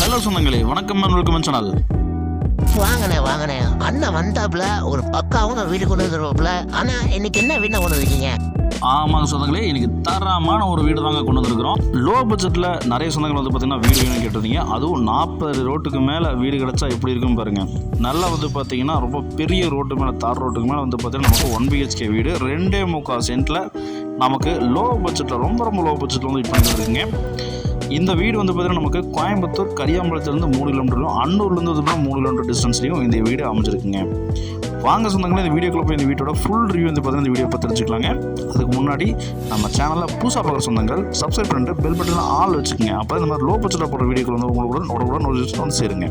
Hello சொந்தங்களே, வணக்கம் and welcome channel. வாங்கண்ணே அண்ணன் வந்தாப்புல ஒரு பக்காவும் வீடு கொண்டு வந்துருவாப்புல. ஆனா இன்னைக்கு என்ன வீடு கொண்டு வந்திருக்கீங்க? ஆமாங்க சொந்தங்களே, இன்னைக்கு தரமான ஒரு வீடு தாங்க கொண்டு வந்திருக்கிறோம். லோ பட்ஜெட்டில் நிறைய சொந்தங்கள் வந்து பார்த்தீங்கன்னா வீடு வேணும்னு கேட்டிருந்தீங்க. அதுவும் 40 ரோட்டுக்கு மேலே வீடு கிடச்சா எப்படி இருக்குன்னு பாருங்கள். நல்லா வந்து பார்த்தீங்கன்னா ரொம்ப பெரிய ரோட்டு மேலே, தார் ரோட்டுக்கு மேலே வந்து பார்த்தீங்கன்னா நமக்கு 1 BHK வீடு 2.25 சென்ட்டில் நமக்கு லோ பட்ஜெட்டில் ரொம்ப லோ பட்ஜெட்டில் வந்து இது பண்ணிட்டுருக்குங்க. இந்த வீடு வந்து பார்த்தீங்கன்னா நமக்கு கோயம்புத்தூர் கரியாம்பலத்துலேருந்து 3 கிலோமீட்டரும், அன்னூர்லேருந்து வந்து 3 கிலோமீட்டர் டிஸ்டன்ஸ்லையும் இந்த வீடு அமைஞ்சிருக்குங்க. வாங்க சொந்தங்களே, இந்த வீடியோக்குள்ள போய் இந்த வீட்டோட ஃபுல் ரிவ்யூ வந்து பார்த்தீங்கன்னா இந்த வீடியோ பற்றி தெரிஞ்சுக்கலாங்க. அதுக்கு முன்னாடி நம்ம சேனலில் புதுசாக பார்க்குற சொந்தங்கள் சப்ஸ்கிரைப் பண்ணிட்டு பெல் பட்டனில் ஆல் வச்சுக்கோங்க. அப்போ இந்த மாதிரி லோ பட்ஜெட்டில் போடுற வீடியோக்கள் வந்து உங்களுடன் வந்து சேருங்க.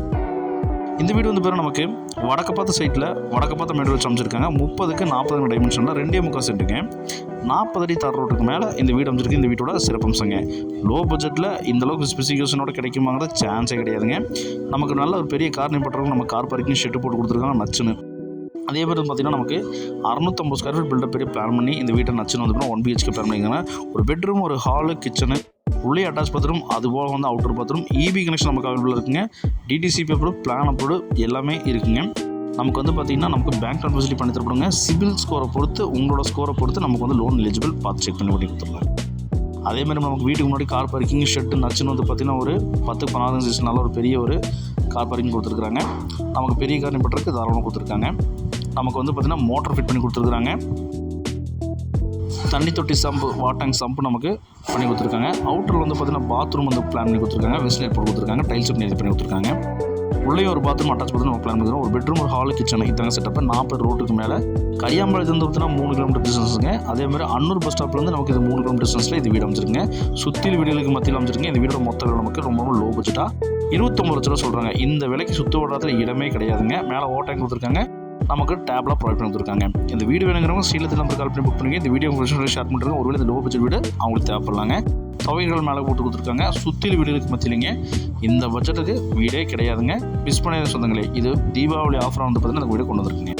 இந்த வீடு வந்து பேர் நமக்கு வடக்கு பார்த்த சைட்டில் வடக்கு பார்த்த மேடு வச்சு அமைச்சிருக்காங்க. 30க்கு 40 டைமென்ஷனில் 2.25 சென்ட்டுங்க. 40 அடி தார் ரோட்டுக்கு மேலே இந்த வீடு அமைச்சிருக்கு. இந்த வீட்டோட சிறப்பம்சங்க லோ பட்ஜெட்டில் இந்த அளவுக்கு ஸ்பெசிஃபிகேஷனோட கிடைக்குமாங்கிறது சான்ஸே கிடையாதுங்க. நமக்கு நல்ல ஒரு பெரிய கார் நிப்பட்டுறவங்க நம்ம கார் பார்க்கிங் ஷெட்டு போட்டு கொடுத்துருக்காங்க நச்சுன்னு. அதே மாதிரி பார்த்தீங்கன்னா நமக்கு 650 ஸ்கொயர் ஃபீட் பில்டப் பெரிய பிளான் பண்ணி இந்த வீட்டை நச்சுன்னு வந்து 1 BHK பிளான் பண்ணிங்கன்னா ஒரு பெட்ரூம், ஒரு ஹாலு, கிச்சனு, உள்ளே அட்டாச் பாத்ரூம், அதுபோல் வந்து அவுட்டர் பாத்ரூம், EB கனெக்ஷன் நமக்கு அவைலபிள் இருக்குங்க. DTC பேப்பர், பிளான் அப்ரூவ்டு எல்லாமே இருக்குங்க. நமக்கு வந்து பார்த்திங்கன்னா நமக்கு பேங்க் லோன் ஃபெசிலிட்டி பண்ணி தரப்படுங்க. சிபில் ஸ்கோரை பொறுத்து, உங்களோட ஸ்கோரை பொறுத்து நமக்கு வந்து லோன் எலிஜிபிள் பார்த்து செக் பண்ணி கொடுத்துருலாம். அதேமாதிரி நமக்கு வீட்டுக்கு முன்னாடி கார் பார்க்கிங் ஷெட்டு நச்சுன்னு வந்து பார்த்திங்கன்னா ஒரு 10-15 சைஸ் நல்ல ஒரு பெரிய ஒரு கார் பார்க்கிங் கொடுத்துருக்குறாங்க. நமக்கு பெரிய கார் நிப்பட்டுறதுக்கு தாராளமாக கொடுத்துருக்காங்க. நமக்கு வந்து பார்த்திங்கன்னா மோட்டர் ஃபிட் பண்ணி கொடுத்துருக்குறாங்க. தண்ணி தொட்டி சம்பு, வாட்டர் சம்பு நமக்கு பண்ணி கொடுத்துருக்காங்க. அவுட்டரில் வந்து பார்த்திங்கன்னா பாத்ரூம் வந்து பிளான் பண்ணி கொடுத்துருக்காங்க. வெஸ்ட் போட்டு கொடுத்துருக்காங்க. டைல்ஸ் பண்ணி கொடுத்துருக்காங்க. உள்ளே ஒரு பாத்ரூம் அட்டாச் பண்ணி நம்ம பிளான் பண்ணிக்கிறோம். ஒரு பெட்ரூம், ஒரு ஹாலு, கிச்சன் இதாங்க செட்டப். 40 ரோட்டுக்கு மேலே கரியாம்பலத்துலேருந்து பார்த்தீங்கன்னா 3 கிலோமீட்டர் டிஸ்டன்ஸுங்க. அதேமாதிரி அன்னூர் பஸ் ஸ்டாப்லேருந்து நமக்கு இது 3 கிலோமீட்டர் டிஸ்டன்ஸில் இது வீடு அமைச்சிருக்குங்க. சுற்றில் வீடுகளுக்கு மத்தியில் அமைச்சிருங்க. இந்த வீடோட மொத்த விலை நமக்கு ரொம்ப லோ பட்ஜெட்டாக 29 லட்ச ரூபா சொல்கிறாங்க. இந்த விலைக்கு சுற்று வட்டாரத்தில் இடமே கிடையாதுங்க. மேலே ஓட்டை கொடுத்துருக்காங்க. நமக்கு டேப்லாம் ப்ரொவைட் பண்ணி கொடுத்துருக்காங்க. இந்த வீடு வேணுங்கிறவங்க ஸ்ரீலத்தில் நம்ம கால் பண்ணி புக் பண்ணுங்க. இந்த வீடியோ உங்களுக்கு ஷேர் பண்ணுறாங்க. ஒருவேளை இந்த லோ பட்ஜெட் வீடு அவங்களுக்கு தேவைப்படலாங்க. தொகைகள் மேலே போட்டு கொடுத்துருக்காங்க. சுற்றில் வீடுகளுக்கு மத்தியிலிங்க இந்த பட்ஜெட்டுக்கு வீடே கிடையாதுங்க. மிஸ் பண்ண சொந்தங்களே, இது தீபாவளி ஆஃபராக வந்து பார்த்தீங்கன்னா இந்த வீடு கொண்டு வந்துருக்குங்க.